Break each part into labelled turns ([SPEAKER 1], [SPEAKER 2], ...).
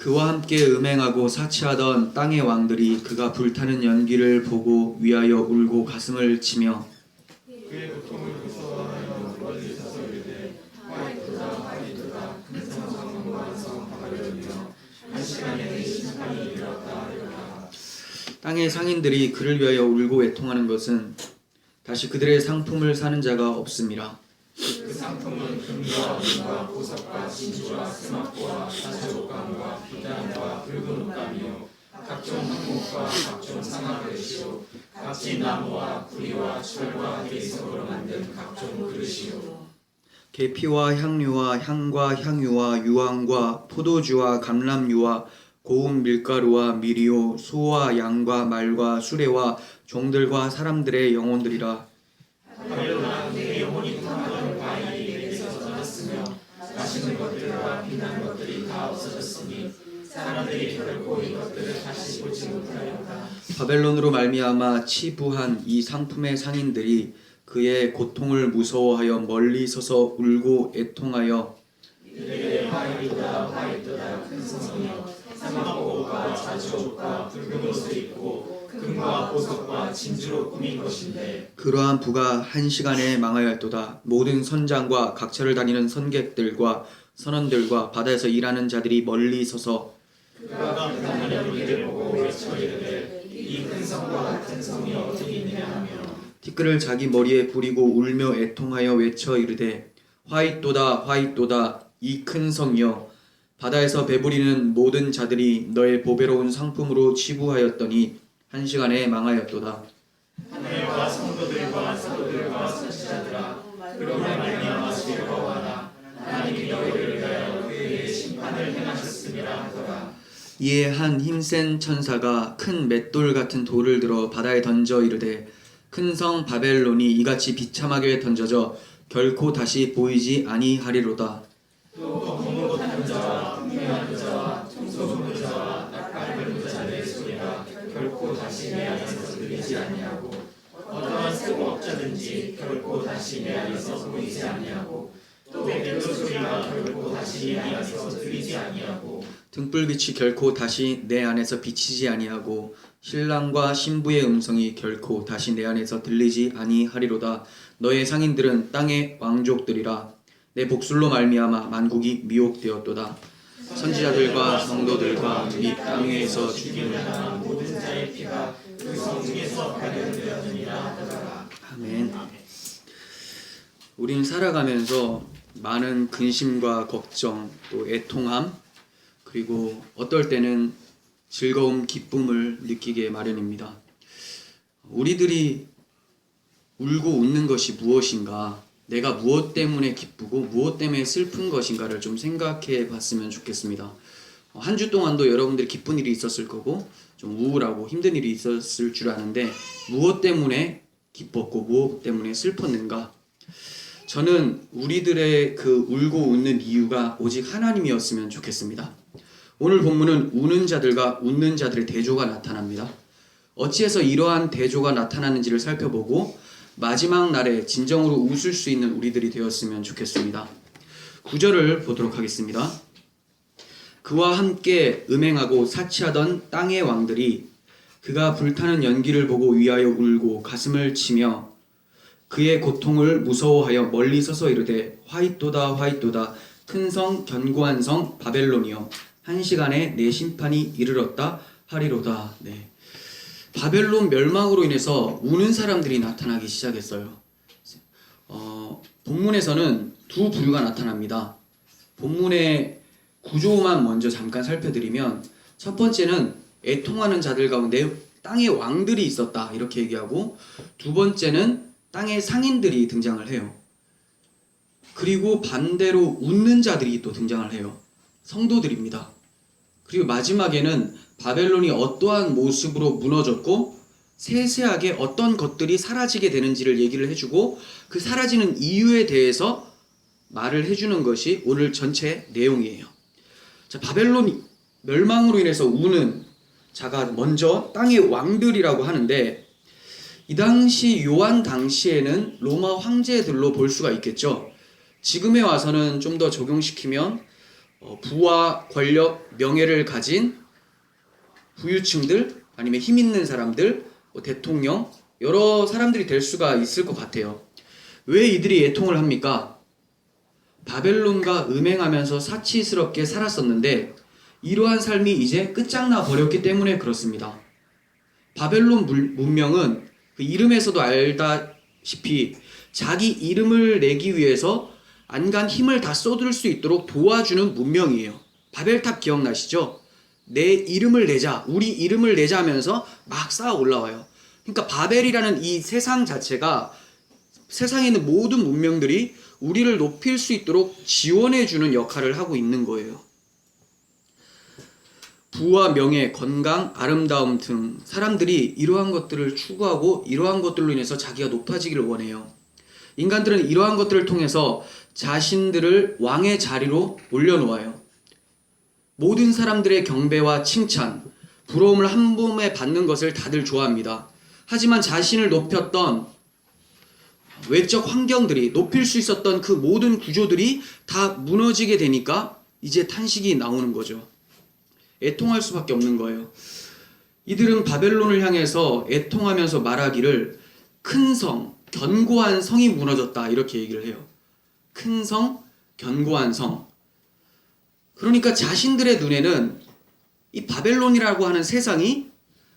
[SPEAKER 1] 그와 함께 음행하고 사치하던 땅의 왕들이 그가 불타는 연기를 보고 위하여 울고 가슴을 치며
[SPEAKER 2] 그의 고통을 무서워하여 멀리 서서 이르되 화이트다 화이트다 큰 성성과 완성 하려며 한 시간에 내 심판이 이르렀다 하리라.
[SPEAKER 1] 땅의 상인들이 그를 위하여 울고 애통하는 것은 다시 그들의 상품을 사는 자가 없음이라.
[SPEAKER 2] 그 상품은 금과 은과 보석과 진주와 스마코와 사조옥감과 비단과 붉은 옷감이요 각종 항목과 각종 상아그릇이요 값진 나무와 구리와 철과 대석으로 만든 각종 그릇이요
[SPEAKER 1] 계피와 향료와 향과 향유와 유황과 포도주와 감람유와 고운 밀가루와 미리오 소와 양과 말과 수레와 종들과 사람들의 영혼들이라.
[SPEAKER 2] 바벨론아 내 영혼이 탐하던 바위 내게서 떠났으며 마시는 것들과 빛난 것들이 다 없어졌으니 사람들이 결코 이것들을 다시 보지 못하였다.
[SPEAKER 1] 바벨론으로 말미암아 치부한 이 상품의 상인들이 그의 고통을 무서워하여 멀리 서서 울고 애통하여
[SPEAKER 2] 이르되 화이트다 화이트다 큰 성이여 사막고가 자주옷과 붉은 옷을 입고 금과 보석과 진주로 꾸민 것인데
[SPEAKER 1] 그러한 부가 한 시간에 망하였도다. 모든 선장과 각처를 다니는 선객들과 선원들과 바다에서 일하는 자들이 멀리 서서
[SPEAKER 2] 그가 불타는 연기를 보고 외쳐 이르되 이 큰 성과 같은 성이 어디 있느냐 하며
[SPEAKER 1] 티끌을 자기 머리에 부리고 울며 애통하여 외쳐 이르되 화이또다 화이또다 이 큰 성이여 바다에서 배부리는 모든 자들이 너의 보배로운 상품으로 치부하였더니 한 시간에 망하였도다.
[SPEAKER 2] 하늘과 성도들과 사도들과 선지자들아 그로 말미암아 즐거워하라. 하나님이 너희를 위하여 그의 심판을 행하셨음이라 하더라.
[SPEAKER 1] 이에 한 힘센 천사가 큰 맷돌 같은 돌을 들어 바다에 던져 이르되 큰 성 바벨론이 이같이 비참하게 던져져 결코 다시 보이지 아니하리로다.
[SPEAKER 2] 또 검은 옷 입은 자와 풍요한 자와 청소 좋은 자와 낙발 긁은 자들의 소리가 결코 다시 내 안에서 들리지 아니하고 어떠한 수고업자든지 결코 다시 내 안에서 보이지 아니하고 또 맷돌 소리가 결코 다시 내 안에서 들리지 아니하고
[SPEAKER 1] 등불빛이 결코 다시 내 안에서 비치지 아니하고 신랑과 신부의 음성이 결코 다시 내 안에서 들리지 아니하리로다. 너의 상인들은 땅의 왕족들이라. 내 복술로 말미암아 만국이 미혹되었도다. 선지자들과 성도들과 이 땅 위에서 죽임을 당한
[SPEAKER 2] 모든 자의 피가 그 성 중에서 발견되었느니라 하더라.
[SPEAKER 1] 아멘. 우린 살아가면서 많은 근심과 걱정, 또 애통함, 그리고 어떨 때는 즐거움, 기쁨을 느끼게 마련입니다. 우리들이 울고 웃는 것이 무엇인가, 내가 무엇 때문에 기쁘고 무엇 때문에 슬픈 것인가를 좀 생각해 봤으면 좋겠습니다. 한 주 동안도 여러분들이 기쁜 일이 있었을 거고 좀 우울하고 힘든 일이 있었을 줄 아는데 무엇 때문에 기뻤고 무엇 때문에 슬펐는가? 저는 우리들의 그 울고 웃는 이유가 오직 하나님이었으면 좋겠습니다. 오늘 본문은 우는 자들과 웃는 자들의 대조가 나타납니다. 어찌해서 이러한 대조가 나타나는지를 살펴보고 마지막 날에 진정으로 웃을 수 있는 우리들이 되었으면 좋겠습니다. 9절을 보도록 하겠습니다. 그와 함께 음행하고 사치하던 땅의 왕들이 그가 불타는 연기를 보고 위하여 울고 가슴을 치며 그의 고통을 무서워하여 멀리 서서 이르되 화이또다 화이또다 큰 성 견고한 성 바벨론이여 한 시간에 내 심판이 이르렀다 하리로다. 네. 바벨론 멸망으로 인해서 우는 사람들이 나타나기 시작했어요. 본문에서는 두 부류가 나타납니다. 본문의 구조만 먼저 잠깐 살펴드리면 첫 번째는 애통하는 자들 가운데 땅의 왕들이 있었다 이렇게 얘기하고 두 번째는 땅의 상인들이 등장을 해요. 그리고 반대로 웃는 자들이 또 등장을 해요. 성도들입니다. 그리고 마지막에는 바벨론이 어떠한 모습으로 무너졌고 세세하게 어떤 것들이 사라지게 되는지를 얘기를 해주고 그 사라지는 이유에 대해서 말을 해주는 것이 오늘 전체 내용이에요. 자, 바벨론 멸망으로 인해서 우는 자가 먼저 땅의 왕들이라고 하는데 이 당시 요한 당시에는 로마 황제들로 볼 수가 있겠죠. 지금에 와서는 좀 더 적용시키면 부와 권력, 명예를 가진 부유층들, 아니면 힘 있는 사람들, 대통령, 여러 사람들이 될 수가 있을 것 같아요. 왜 이들이 애통을 합니까? 바벨론과 음행하면서 사치스럽게 살았었는데 이러한 삶이 이제 끝장나 버렸기 때문에 그렇습니다. 바벨론 문명은 그 이름에서도 알다시피 자기 이름을 내기 위해서 안간 힘을 다 쏟을 수 있도록 도와주는 문명이에요. 바벨탑 기억나시죠? 내 이름을 내자, 우리 이름을 내자 하면서 막 쌓아 올라와요. 그러니까 바벨이라는 이 세상 자체가 세상에 있는 모든 문명들이 우리를 높일 수 있도록 지원해주는 역할을 하고 있는 거예요. 부와 명예, 건강, 아름다움 등 사람들이 이러한 것들을 추구하고 이러한 것들로 인해서 자기가 높아지기를 원해요. 인간들은 이러한 것들을 통해서 자신들을 왕의 자리로 올려놓아요. 모든 사람들의 경배와 칭찬, 부러움을 한 몸에 받는 것을 다들 좋아합니다. 하지만 자신을 높였던 외적 환경들이, 높일 수 있었던 그 모든 구조들이 다 무너지게 되니까 이제 탄식이 나오는 거죠. 애통할 수밖에 없는 거예요. 이들은 바벨론을 향해서 애통하면서 말하기를 큰 성, 견고한 성이 무너졌다 이렇게 얘기를 해요. 큰 성, 견고한 성. 그러니까 자신들의 눈에는 이 바벨론이라고 하는 세상이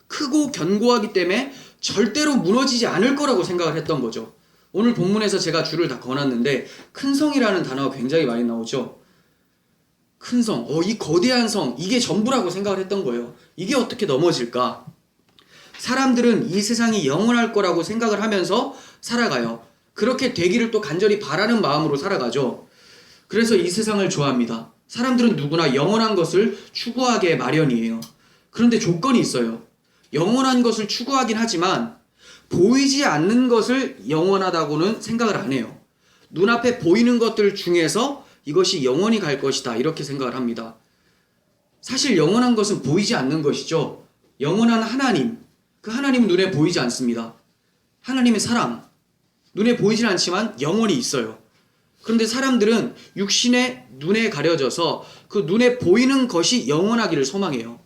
[SPEAKER 1] 크고 견고하기 때문에 절대로 무너지지 않을 거라고 생각을 했던 거죠. 오늘 본문에서 제가 줄을 다 그어놨는데 큰 성이라는 단어가 굉장히 많이 나오죠. 큰 성, 이 거대한 성, 이게 전부라고 생각을 했던 거예요. 이게 어떻게 넘어질까? 사람들은 이 세상이 영원할 거라고 생각을 하면서 살아가요. 그렇게 되기를 또 간절히 바라는 마음으로 살아가죠. 그래서 이 세상을 좋아합니다. 사람들은 누구나 영원한 것을 추구하게 마련이에요. 그런데 조건이 있어요. 영원한 것을 추구하긴 하지만 보이지 않는 것을 영원하다고는 생각을 안 해요. 눈앞에 보이는 것들 중에서 이것이 영원히 갈 것이다 이렇게 생각을 합니다. 사실 영원한 것은 보이지 않는 것이죠. 영원한 하나님, 그 하나님은 눈에 보이지 않습니다. 하나님의 사랑, 눈에 보이진 않지만 영원히 있어요. 그런데 사람들은 육신의 눈에 가려져서 그 눈에 보이는 것이 영원하기를 소망해요.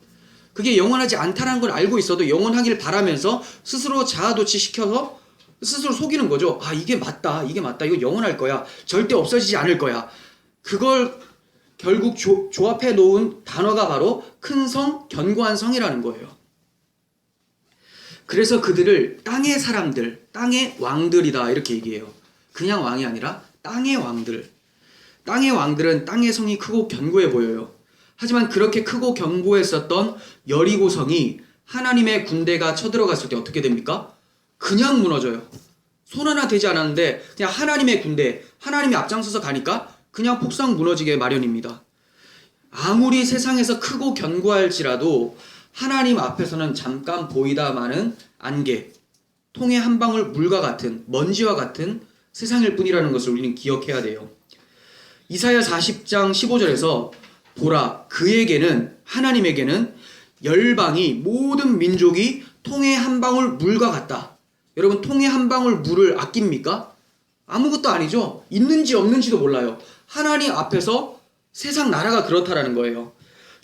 [SPEAKER 1] 그게 영원하지 않다는 걸 알고 있어도 영원하기를 바라면서 스스로 자아도취시켜서 스스로 속이는 거죠. 이게 맞다, 이거 영원할 거야, 절대 없어지지 않을 거야. 그걸 결국 조합해 놓은 단어가 바로 큰 성, 견고한 성이라는 거예요. 그래서 그들을 땅의 사람들, 땅의 왕들이다 이렇게 얘기해요. 그냥 왕이 아니라 땅의 왕들. 땅의 왕들은 땅의 성이 크고 견고해 보여요. 하지만 그렇게 크고 견고했었던 여리고성이 하나님의 군대가 쳐들어갔을 때 어떻게 됩니까? 그냥 무너져요. 손 하나 되지 않았는데 그냥 하나님의 군대, 하나님이 앞장서서 가니까 그냥 폭삭 무너지게 마련입니다. 아무리 세상에서 크고 견고할지라도 하나님 앞에서는 잠깐 보이다마는 안개, 통에 한 방울 물과 같은, 먼지와 같은 세상일 뿐이라는 것을 우리는 기억해야 돼요. 이사야 40장 15절에서 보라, 그에게는, 하나님에게는 열방이, 모든 민족이 통에 한 방울 물과 같다. 여러분, 통에 한 방울 물을 아낍니까? 아무것도 아니죠. 있는지 없는지도 몰라요. 하나님 앞에서 세상 나라가 그렇다라는 거예요.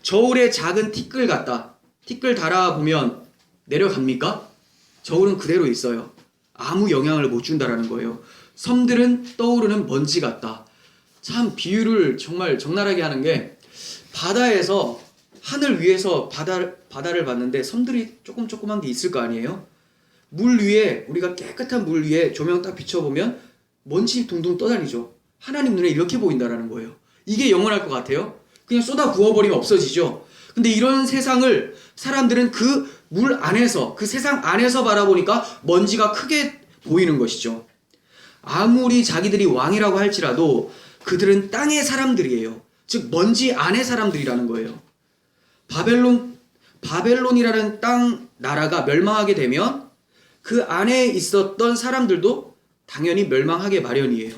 [SPEAKER 1] 저울에 작은 티끌 같다. 티끌 달아보면 내려갑니까? 저울은 그대로 있어요. 아무 영향을 못 준다라는 거예요. 섬들은 떠오르는 먼지 같다. 참 비유를 정말 적나라하게 하는 게, 바다에서 하늘 위에서 바다를 봤는데 섬들이 조그만 게 있을 거 아니에요? 물 위에, 우리가 깨끗한 물 위에 조명 딱 비춰보면 먼지 둥둥 떠다니죠. 하나님 눈에 이렇게 보인다라는 거예요. 이게 영원할 것 같아요? 그냥 쏟아 부어버리면 없어지죠. 근데 이런 세상을 사람들은 그 물 안에서, 그 세상 안에서 바라보니까 먼지가 크게 보이는 것이죠. 아무리 자기들이 왕이라고 할지라도 그들은 땅의 사람들이에요. 즉 먼지 안의 사람들이라는 거예요. 바벨론이라는 땅 나라가 멸망하게 되면 그 안에 있었던 사람들도 당연히 멸망하게 마련이에요.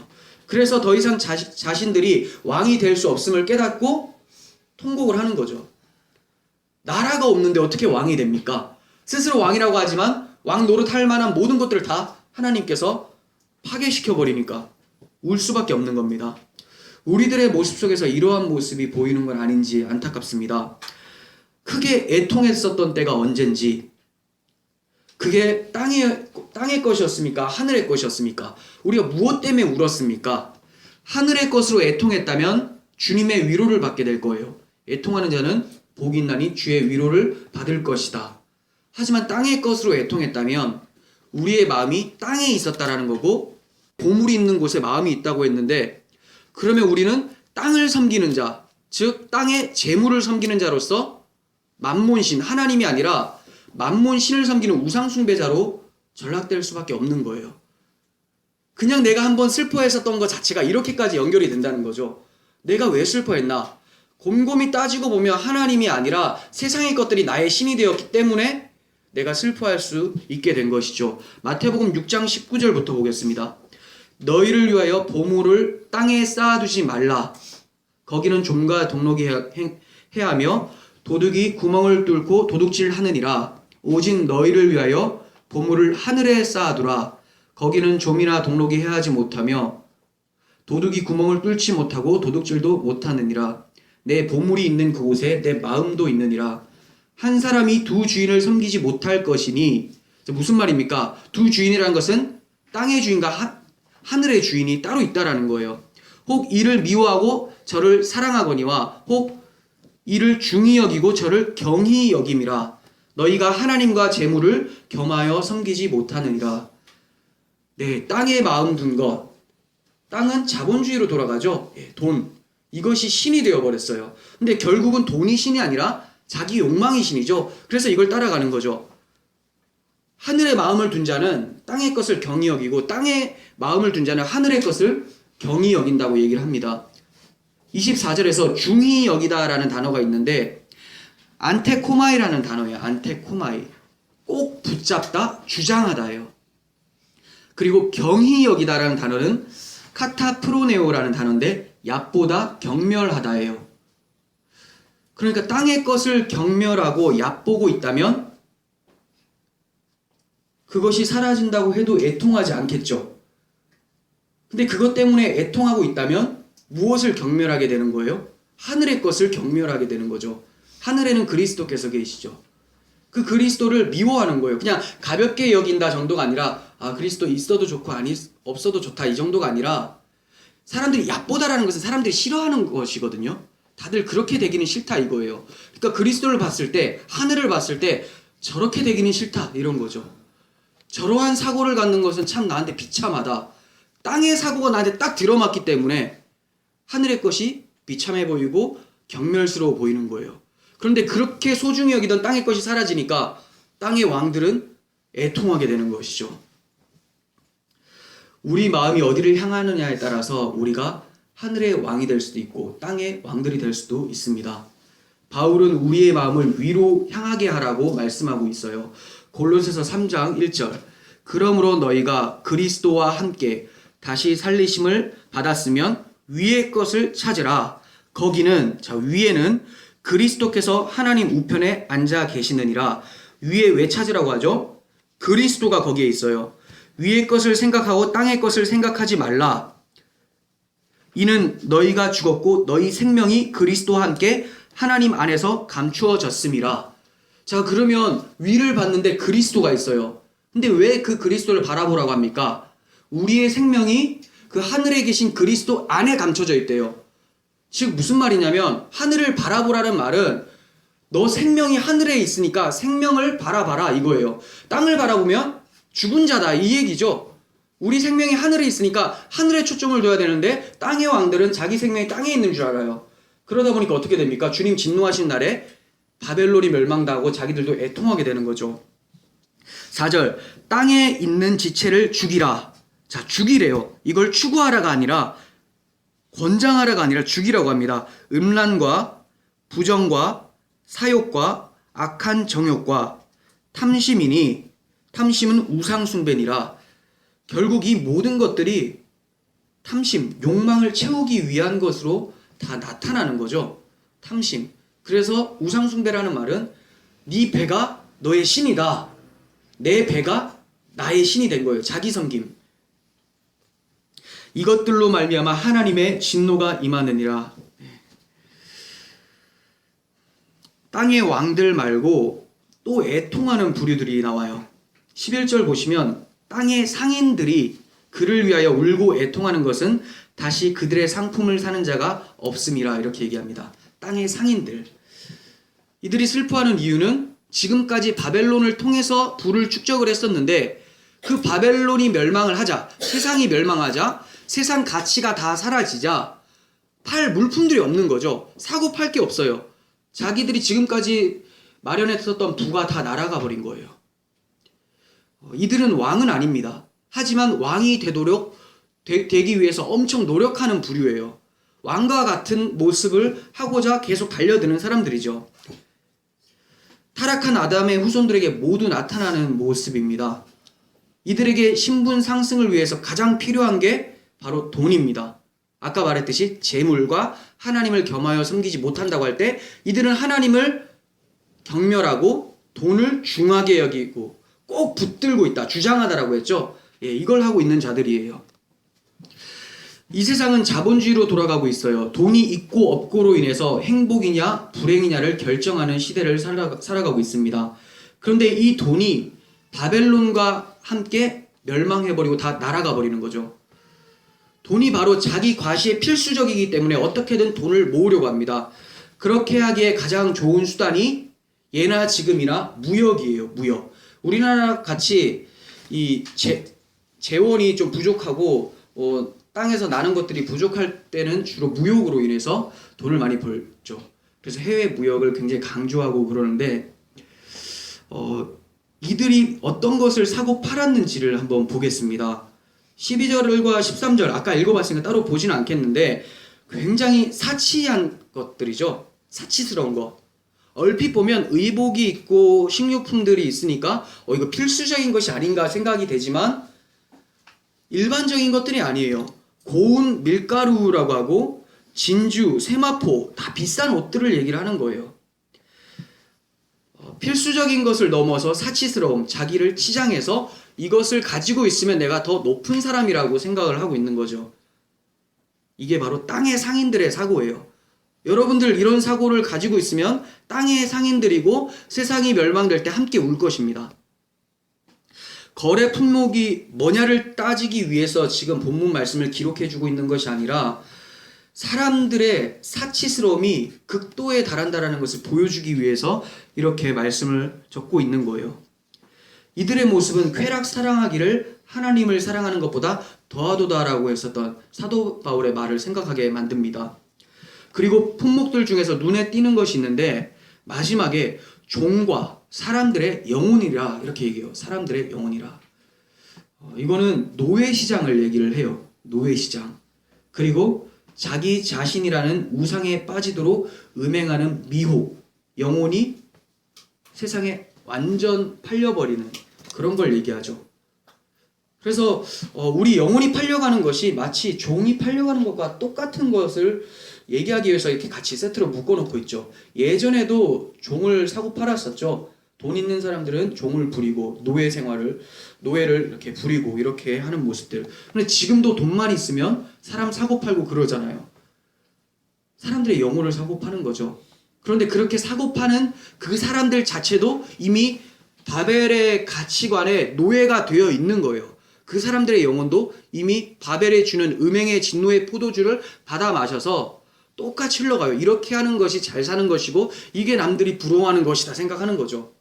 [SPEAKER 1] 그래서 더 이상 자신들이 왕이 될 수 없음을 깨닫고 통곡을 하는 거죠. 나라가 없는데 어떻게 왕이 됩니까? 스스로 왕이라고 하지만 왕 노릇할 만한 모든 것들을 다 하나님께서 파괴시켜버리니까 울 수밖에 없는 겁니다. 우리들의 모습 속에서 이러한 모습이 보이는 건 아닌지 안타깝습니다. 크게 애통했었던 때가 언젠지, 그게 땅의 것이었습니까? 하늘의 것이었습니까? 우리가 무엇 때문에 울었습니까? 하늘의 것으로 애통했다면 주님의 위로를 받게 될 거예요. 애통하는 자는 복이 있나니 주의 위로를 받을 것이다. 하지만 땅의 것으로 애통했다면 우리의 마음이 땅에 있었다라는 거고, 보물이 있는 곳에 마음이 있다고 했는데, 그러면 우리는 땅을 섬기는 자, 즉 땅의 재물을 섬기는 자로서 만몬신, 하나님이 아니라 만몬신을 섬기는 우상숭배자로 전락될 수밖에 없는 거예요. 그냥 내가 한번 슬퍼했었던 것 자체가 이렇게까지 연결이 된다는 거죠. 내가 왜 슬퍼했나? 곰곰이 따지고 보면 하나님이 아니라 세상의 것들이 나의 신이 되었기 때문에 내가 슬퍼할 수 있게 된 것이죠. 마태복음 6장 19절부터 보겠습니다. 너희를 위하여 보물을 땅에 쌓아두지 말라. 거기는 좀과 동록이 해하며 도둑이 구멍을 뚫고 도둑질하느니라. 오직 너희를 위하여 보물을 하늘에 쌓아두라. 거기는 좀이나 동록이 해하지 못하며 도둑이 구멍을 뚫지 못하고 도둑질도 못하느니라. 내 보물이 있는 그곳에 내 마음도 있느니라. 한 사람이 두 주인을 섬기지 못할 것이니, 무슨 말입니까? 두 주인이라는 것은 땅의 주인과 하늘의 주인이 따로 있다라는 거예요. 혹 이를 미워하고 저를 사랑하거니와 혹 이를 중히 여기고 저를 경히 여김이라. 너희가 하나님과 재물을 겸하여 섬기지 못하느니라. 네, 땅에 마음 둔 것. 땅은 자본주의로 돌아가죠. 돈. 이것이 신이 되어버렸어요. 근데 결국은 돈이 신이 아니라 자기 욕망이 신이죠. 그래서 이걸 따라가는 거죠. 하늘의 마음을 둔 자는 땅의 것을 경히 여기고, 땅의 마음을 둔 자는 하늘의 것을 경히 여긴다고 얘기를 합니다. 24절에서 중히 여기다라는 단어가 있는데, 안테코마이라는 단어예요. 안테코마이. 꼭 붙잡다, 주장하다예요. 그리고 경히 여기다라는 단어는 카타프로네오라는 단어인데, 얕보다 경멸하다예요. 그러니까 땅의 것을 경멸하고 얕보고 있다면 그것이 사라진다고 해도 애통하지 않겠죠. 근데 그것 때문에 애통하고 있다면 무엇을 경멸하게 되는 거예요? 하늘의 것을 경멸하게 되는 거죠. 하늘에는 그리스도께서 계시죠. 그 그리스도를 미워하는 거예요. 그냥 가볍게 여긴다 정도가 아니라, 그리스도 있어도 좋고 없어도 좋다 이 정도가 아니라, 사람들이 얕보다라는 것은 사람들이 싫어하는 것이거든요. 다들 그렇게 되기는 싫다 이거예요. 그러니까 그리스도를 봤을 때, 하늘을 봤을 때 저렇게 되기는 싫다 이런 거죠. 저러한 사고를 갖는 것은 참 나한테 비참하다. 땅의 사고가 나한테 딱 들어맞기 때문에 하늘의 것이 비참해 보이고 경멸스러워 보이는 거예요. 그런데 그렇게 소중히 여기던 땅의 것이 사라지니까 땅의 왕들은 애통하게 되는 것이죠. 우리 마음이 어디를 향하느냐에 따라서 우리가 하늘의 왕이 될 수도 있고 땅의 왕들이 될 수도 있습니다. 바울은 우리의 마음을 위로 향하게 하라고 말씀하고 있어요. 골로새서 3장 1절. 그러므로 너희가 그리스도와 함께 다시 살리심을 받았으면 위의 것을 찾으라. 거기는, 위에는 그리스도께서 하나님 우편에 앉아 계시느니라. 위에 왜 찾으라고 하죠? 그리스도가 거기에 있어요. 위의 것을 생각하고 땅의 것을 생각하지 말라. 이는 너희가 죽었고 너희 생명이 그리스도와 함께 하나님 안에서 감추어졌음이라. 자, 그러면 위를 봤는데 그리스도가 있어요. 근데 왜 그 그리스도를 바라보라고 합니까? 우리의 생명이 그 하늘에 계신 그리스도 안에 감춰져 있대요. 즉 무슨 말이냐면, 하늘을 바라보라는 말은 너 생명이 하늘에 있으니까 생명을 바라봐라 이거예요. 땅을 바라보면 죽은 자다 이 얘기죠. 우리 생명이 하늘에 있으니까 하늘에 초점을 둬야 되는데 땅의 왕들은 자기 생명이 땅에 있는 줄 알아요. 그러다 보니까 어떻게 됩니까? 주님 진노하신 날에 바벨론이 멸망당하고 자기들도 애통하게 되는 거죠. 4절. 땅에 있는 지체를 죽이라. 자, 죽이래요. 이걸 추구하라가 아니라, 권장하라가 아니라 죽이라고 합니다. 음란과 부정과 사욕과 악한 정욕과 탐심이니, 탐심은 우상숭배니라. 결국 이 모든 것들이 탐심, 욕망을 채우기 위한 것으로 다 나타나는 거죠. 탐심. 그래서 우상숭배라는 말은 네 배가 너의 신이다. 내 배가 나의 신이 된 거예요. 자기 섬김. 이것들로 말미암아 하나님의 진노가 임하느니라. 땅의 왕들 말고 또 애통하는 부류들이 나와요. 11절 보시면 땅의 상인들이 그를 위하여 울고 애통하는 것은 다시 그들의 상품을 사는 자가 없음이라 이렇게 얘기합니다. 땅의 상인들. 이들이 슬퍼하는 이유는 지금까지 바벨론을 통해서 부를 축적을 했었는데 그 바벨론이 멸망을 하자, 세상이 멸망하자, 세상 가치가 다 사라지자 팔 물품들이 없는 거죠. 사고 팔 게 없어요. 자기들이 지금까지 마련했었던 부가 다 날아가 버린 거예요. 이들은 왕은 아닙니다. 하지만 왕이 되기 위해서 엄청 노력하는 부류예요. 왕과 같은 모습을 하고자 계속 달려드는 사람들이죠. 타락한 아담의 후손들에게 모두 나타나는 모습입니다. 이들에게 신분 상승을 위해서 가장 필요한 게 바로 돈입니다. 아까 말했듯이 재물과 하나님을 겸하여 섬기지 못한다고 할 때 이들은 하나님을 경멸하고 돈을 중하게 여기고 꼭 붙들고 있다, 주장하다라고 했죠. 이걸 하고 있는 자들이에요. 이 세상은 자본주의로 돌아가고 있어요. 돈이 있고 없고로 인해서 행복이냐 불행이냐를 결정하는 시대를 살아가고 있습니다. 그런데 이 돈이 바벨론과 함께 멸망해버리고 다 날아가 버리는 거죠. 돈이 바로 자기 과시에 필수적이기 때문에 어떻게든 돈을 모으려고 합니다. 그렇게 하기에 가장 좋은 수단이 예나 지금이나 무역이에요. 무역. 우리나라 같이 이 재원이 좀 부족하고 땅에서 나는 것들이 부족할 때는 주로 무역으로 인해서 돈을 많이 벌죠. 그래서 해외 무역을 굉장히 강조하고 그러는데 이들이 어떤 것을 사고 팔았는지를 한번 보겠습니다. 12절과 13절 아까 읽어봤으니까 따로 보지는 않겠는데 굉장히 사치한 것들이죠. 사치스러운 것. 얼핏 보면 의복이 있고 식료품들이 있으니까 이거 필수적인 것이 아닌가 생각이 되지만 일반적인 것들이 아니에요. 고운 밀가루라고 하고 진주, 세마포 다 비싼 옷들을 얘기를 하는 거예요. 필수적인 것을 넘어서 사치스러움, 자기를 치장해서 이것을 가지고 있으면 내가 더 높은 사람이라고 생각을 하고 있는 거죠. 이게 바로 땅의 상인들의 사고예요. 여러분들 이런 사고를 가지고 있으면 땅의 상인들이고 세상이 멸망될 때 함께 울 것입니다. 거래 품목이 뭐냐를 따지기 위해서 지금 본문 말씀을 기록해주고 있는 것이 아니라 사람들의 사치스러움이 극도에 달한다라는 것을 보여주기 위해서 이렇게 말씀을 적고 있는 거예요. 이들의 모습은 쾌락 사랑하기를 하나님을 사랑하는 것보다 더하도다라고 했었던 사도 바울의 말을 생각하게 만듭니다. 그리고 품목들 중에서 눈에 띄는 것이 있는데 마지막에 종과 사람들의 영혼이라 이렇게 얘기해요. 사람들의 영혼이라. 이거는 노예시장을 얘기를 해요. 노예시장. 그리고 자기 자신이라는 우상에 빠지도록 음행하는 미혹, 영혼이 세상에 완전 팔려버리는 그런 걸 얘기하죠. 그래서 우리 영혼이 팔려가는 것이 마치 종이 팔려가는 것과 똑같은 것을 얘기하기 위해서 이렇게 같이 세트로 묶어놓고 있죠. 예전에도 종을 사고 팔았었죠. 돈 있는 사람들은 종을 부리고 노예를 이렇게 부리고 이렇게 하는 모습들. 근데 지금도 돈만 있으면 사람 사고 팔고 그러잖아요. 사람들의 영혼을 사고 파는 거죠. 그런데 그렇게 사고 파는 그 사람들 자체도 이미 바벨의 가치관에 노예가 되어 있는 거예요. 그 사람들의 영혼도 이미 바벨에 주는 음행의 진노의 포도주를 받아 마셔서 똑같이 흘러가요. 이렇게 하는 것이 잘 사는 것이고 이게 남들이 부러워하는 것이다 생각하는 거죠.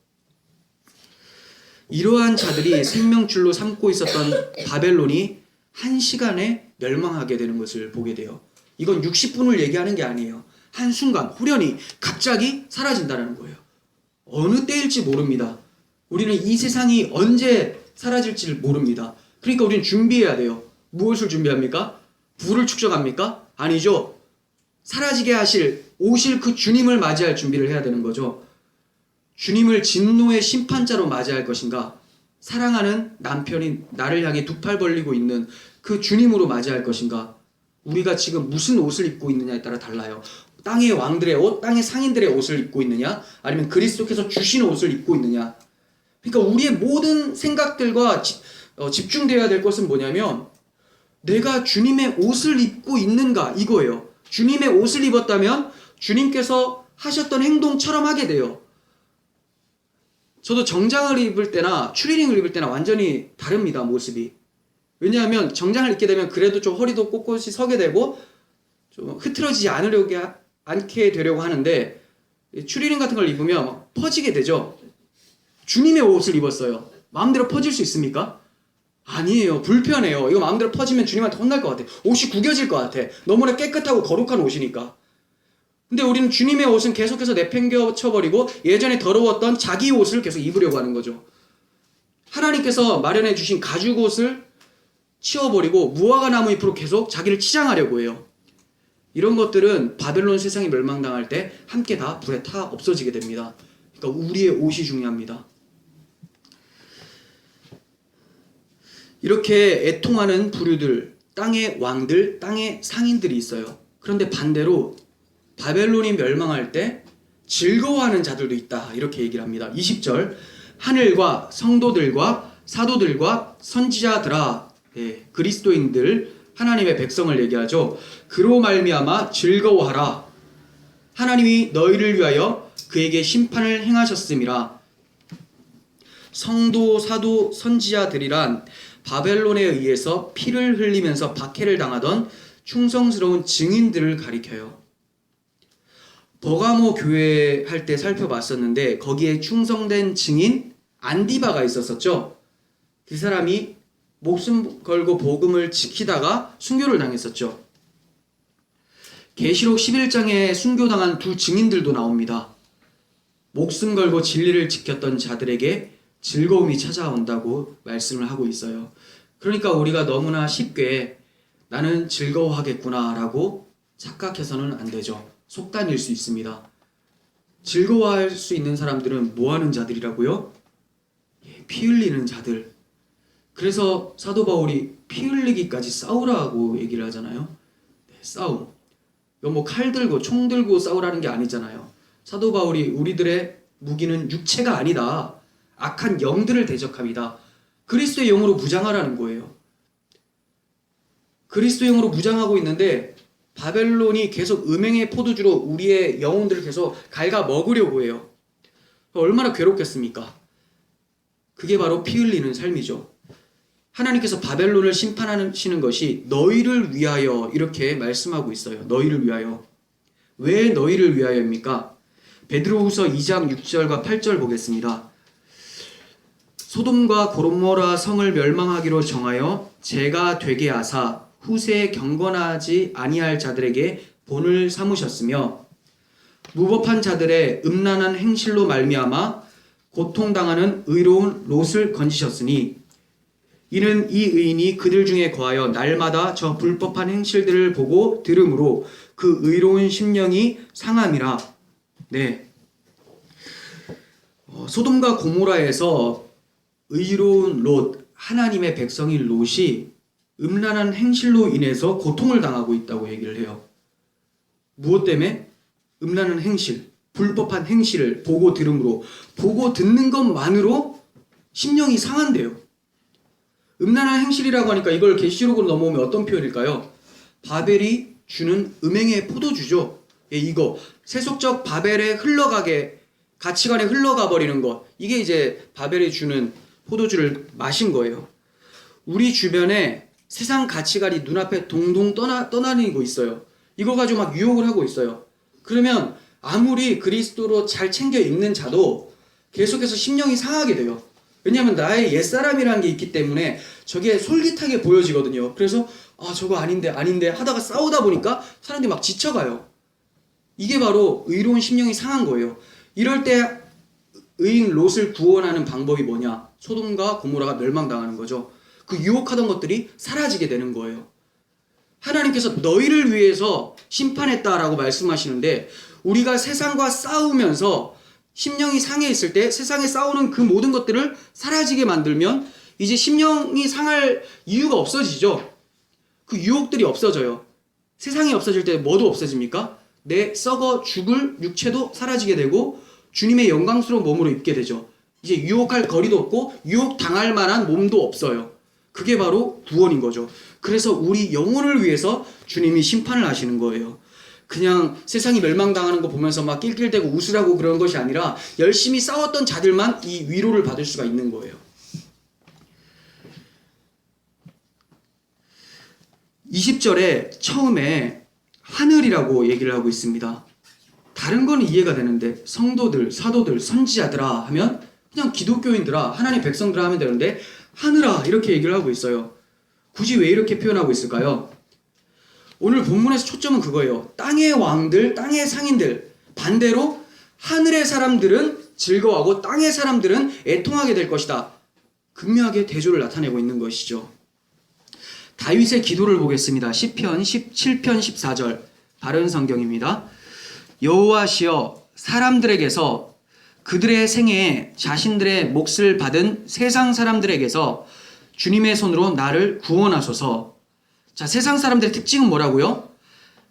[SPEAKER 1] 이러한 자들이 생명줄로 삼고 있었던 바벨론이 한시간에 멸망하게 되는 것을 보게 돼요. 이건 60분을 얘기하는 게 아니에요. 한순간 후련히 갑자기 사라진다는 거예요. 어느 때일지 모릅니다. 우리는 이 세상이 언제 사라질지 모릅니다. 그러니까 우리는 준비해야 돼요. 무엇을 준비합니까? 부를 축적합니까? 아니죠. 사라지게 오실 그 주님을 맞이할 준비를 해야 되는 거죠. 주님을 진노의 심판자로 맞이할 것인가? 사랑하는 남편이 나를 향해 두 팔 벌리고 있는 그 주님으로 맞이할 것인가? 우리가 지금 무슨 옷을 입고 있느냐에 따라 달라요. 땅의 왕들의 옷, 땅의 상인들의 옷을 입고 있느냐? 아니면 그리스도께서 주신 옷을 입고 있느냐? 그러니까 우리의 모든 생각들과 집중되어야 될 것은 뭐냐면 내가 주님의 옷을 입고 있는가 이거예요. 주님의 옷을 입었다면 주님께서 하셨던 행동처럼 하게 돼요. 저도 정장을 입을 때나 추리닝을 입을 때나 완전히 다릅니다, 모습이. 왜냐하면 정장을 입게 되면 그래도 좀 허리도 꼿꼿이 서게 되고 좀 흐트러지지 않게 되려고 하는데 추리닝 같은 걸 입으면 막 퍼지게 되죠. 주님의 옷을 입었어요. 마음대로 퍼질 수 있습니까? 아니에요. 불편해요. 이거 마음대로 퍼지면 주님한테 혼날 것 같아. 옷이 구겨질 것 같아. 너무나 깨끗하고 거룩한 옷이니까. 근데 우리는 주님의 옷은 계속해서 내팽겨쳐버리고 예전에 더러웠던 자기 옷을 계속 입으려고 하는 거죠. 하나님께서 마련해 주신 가죽 옷을 치워버리고 무화과 나무 잎으로 계속 자기를 치장하려고 해요. 이런 것들은 바벨론 세상이 멸망당할 때 함께 다 불에 타 없어지게 됩니다. 그러니까 우리의 옷이 중요합니다. 이렇게 애통하는 부류들, 땅의 왕들, 땅의 상인들이 있어요. 그런데 반대로 바벨론이 멸망할 때 즐거워하는 자들도 있다. 이렇게 얘기를 합니다. 20절 하늘과 성도들과 사도들과 선지자들아, 그리스도인들 하나님의 백성을 얘기하죠. 그로 말미암아 즐거워하라. 하나님이 너희를 위하여 그에게 심판을 행하셨음이라. 성도, 사도, 선지자들이란 바벨론에 의해서 피를 흘리면서 박해를 당하던 충성스러운 증인들을 가리켜요. 버가모 교회 할 때 살펴봤었는데 거기에 충성된 증인 안디바가 있었었죠. 그 사람이 목숨 걸고 복음을 지키다가 순교를 당했었죠. 계시록 11장에 순교당한 두 증인들도 나옵니다. 목숨 걸고 진리를 지켰던 자들에게 즐거움이 찾아온다고 말씀을 하고 있어요. 그러니까 우리가 너무나 쉽게 나는 즐거워하겠구나 라고 착각해서는 안 되죠. 속단일 수 있습니다. 즐거워할 수 있는 사람들은 뭐 하는 자들이라고요? 피 흘리는 자들. 그래서 사도 바울이 피 흘리기까지 싸우라고 얘기를 하잖아요. 싸움. 이거 뭐 칼 들고 총 들고 싸우라는 게 아니잖아요. 사도 바울이 우리들의 무기는 육체가 아니다. 악한 영들을 대적합니다. 그리스도의 영으로 무장하라는 거예요. 그리스도의 영으로 무장하고 있는데 바벨론이 계속 음행의 포도주로 우리의 영혼들을 계속 갉아 먹으려고 해요. 얼마나 괴롭겠습니까? 그게 바로 피 흘리는 삶이죠. 하나님께서 바벨론을 심판하시는 것이 너희를 위하여 이렇게 말씀하고 있어요. 너희를 위하여. 왜 너희를 위하여입니까? 베드로후서 2장 6절과 8절 보겠습니다. 소돔과 고모라 성을 멸망하기로 정하여 제가 되게 하사 후세에 경건하지 아니할 자들에게 본을 삼으셨으며 무법한 자들의 음란한 행실로 말미암아 고통당하는 의로운 롯을 건지셨으니 이는 이 의인이 그들 중에 거하여 날마다 저 불법한 행실들을 보고 들으므로 그 의로운 심령이 상함이라. 네. 소돔과 고모라에서 의로운 롯, 하나님의 백성인 롯이 음란한 행실로 인해서 고통을 당하고 있다고 얘기를 해요. 무엇 때문에? 음란한 행실, 불법한 행실을 보고 들음으로, 보고 듣는 것만으로 심령이 상한대요. 음란한 행실이라고 하니까 이걸 계시록으로 넘어오면 어떤 표현일까요? 바벨이 주는 음행의 포도주죠. 이거 세속적 바벨에 흘러가게, 가치관에 흘러가 버리는 것, 이게 이제 바벨이 주는 포도주를 마신 거예요. 우리 주변에 세상 가치관이 눈앞에 동동 떠다니고 있어요. 이거 가지고 막 유혹을 하고 있어요. 그러면 아무리 그리스도로 잘 챙겨 입는 자도 계속해서 심령이 상하게 돼요. 왜냐하면 나의 옛사람이라는 게 있기 때문에 저게 솔깃하게 보여지거든요. 그래서 저거 아닌데 하다가 싸우다 보니까 사람들이 막 지쳐가요. 이게 바로 의로운 심령이 상한 거예요. 이럴 때 의인 롯을 구원하는 방법이 뭐냐? 소돔과 고모라가 멸망당하는 거죠. 그 유혹하던 것들이 사라지게 되는 거예요. 하나님께서 너희를 위해서 심판했다라고 말씀하시는데 우리가 세상과 싸우면서 심령이 상해 있을 때 세상에 싸우는 그 모든 것들을 사라지게 만들면 이제 심령이 상할 이유가 없어지죠. 그 유혹들이 없어져요. 세상이 없어질 때 뭐도 없어집니까? 내 썩어 죽을 육체도 사라지게 되고 주님의 영광스러운 몸으로 입게 되죠. 이제 유혹할 거리도 없고 유혹 당할 만한 몸도 없어요. 그게 바로 구원인 거죠. 그래서 우리 영혼을 위해서 주님이 심판을 하시는 거예요. 그냥 세상이 멸망당하는 거 보면서 막 낄낄대고 웃으라고 그런 것이 아니라 열심히 싸웠던 자들만 이 위로를 받을 수가 있는 거예요. 20절에 처음에 하늘이라고 얘기를 하고 있습니다. 다른 거는 이해가 되는데 성도들, 사도들, 선지자들아 하면 그냥 기독교인들아, 하나님 백성들아 하면 되는데 하늘아 이렇게 얘기를 하고 있어요. 굳이 왜 이렇게 표현하고 있을까요? 오늘 본문에서 초점은 그거예요. 땅의 왕들, 땅의 상인들. 반대로 하늘의 사람들은 즐거워하고 땅의 사람들은 애통하게 될 것이다. 극명하게 대조를 나타내고 있는 것이죠. 다윗의 기도를 보겠습니다. 시편 17편 14절 바른 성경입니다. 여호와시여 사람들에게서 그들의 생애에 자신들의 몫을 받은 세상 사람들에게서 주님의 손으로 나를 구원하소서. 자, 세상 사람들의 특징은 뭐라고요?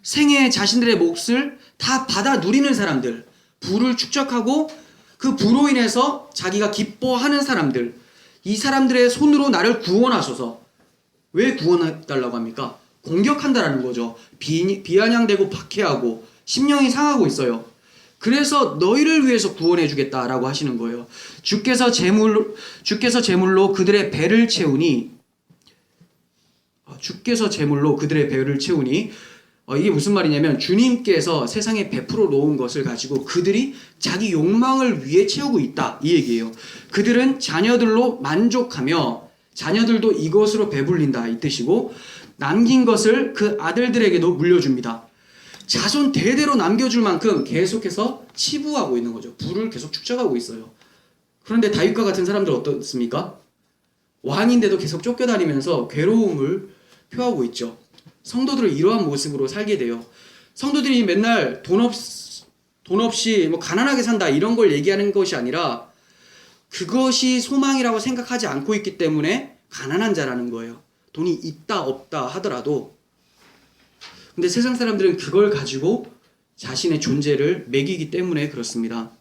[SPEAKER 1] 생애에 자신들의 몫을 다 받아 누리는 사람들, 부를 축적하고 그 부로 인해서 자기가 기뻐하는 사람들, 이 사람들의 손으로 나를 구원하소서. 왜 구원해달라고 합니까? 공격한다라는 거죠. 비아냥대고 박해하고 심령이 상하고 있어요. 그래서 너희를 위해서 구원해주겠다라고 하시는 거예요. 주께서 제물로 그들의 배를 채우니 이게 무슨 말이냐면 주님께서 세상에 베풀어 놓은 것을 가지고 그들이 자기 욕망을 위해 채우고 있다 이 얘기예요. 그들은 자녀들로 만족하며 자녀들도 이것으로 배불린다 이 뜻이고 남긴 것을 그 아들들에게도 물려줍니다. 자손 대대로 남겨줄 만큼 계속해서 치부하고 있는 거죠. 부를 계속 축적하고 있어요. 그런데 다윗과 같은 사람들 어떻습니까? 왕인데도 계속 쫓겨다니면서 괴로움을 표하고 있죠. 성도들을 이러한 모습으로 살게 돼요. 성도들이 맨날 돈 없이 뭐 가난하게 산다 이런 걸 얘기하는 것이 아니라 그것이 소망이라고 생각하지 않고 있기 때문에 가난한 자라는 거예요. 돈이 있다 없다 하더라도. 근데 세상 사람들은 그걸 가지고 자신의 존재를 매기기 때문에 그렇습니다.